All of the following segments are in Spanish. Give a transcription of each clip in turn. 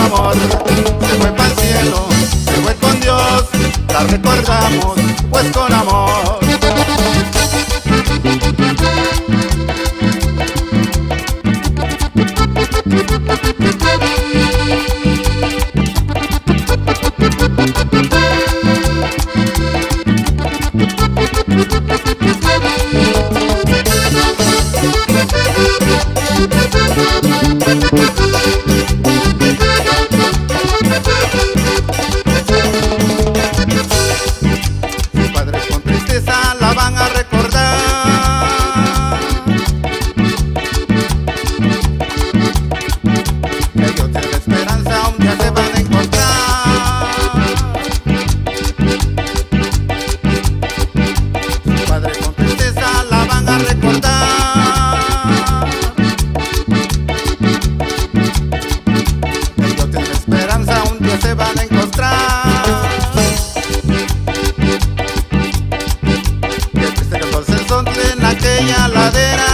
amor. Se fue pa'l cielo, se fue con Dios, la recordamos pues con amor. Sus padres con tristeza la van a recordar. Ellos tienen esperanza, un día se van a encontrar. Sus padres con tristeza la van a recordar. Ellos tienen esperanza, un día se van a encontrar. En aquella ladera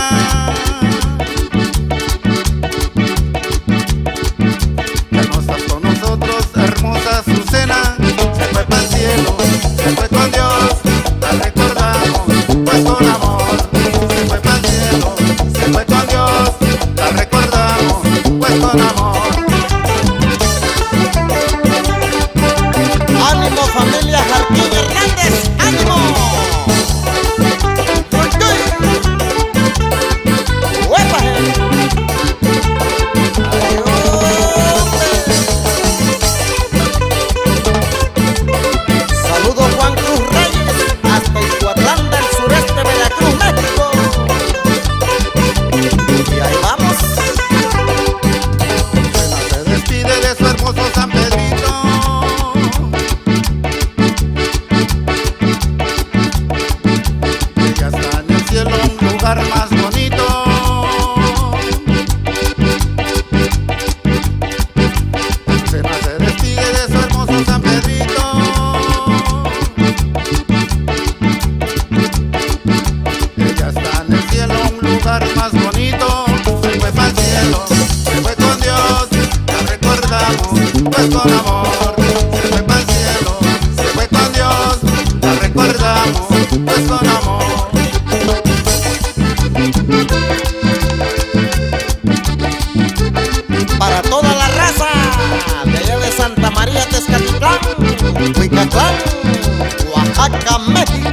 ya no estás con nosotros, hermosa Azucena. Se fue pa'l cielo, se fue con Dios, la recordamos pues con amor. Se fue pa'l cielo, se fue con Dios, la recordamos pues con amor. ¡Ánimo, familia Jarquín Hernández! ¡Ánimo! San Pedrito, ella está en el cielo, un lugar más bonito. Azucena se despide de su hermoso San Pedrito. Ella está en el cielo, un lugar más bonito. Se fue pa'l cielo, se fue con Dios, la recordamos pues con amor. Se fue pa'l cielo, se fue con Dios, la recordamos pues con amor. Para toda la raza de allá de Santa María, Tezcatitlán, Huicatlán, Oaxaca, México.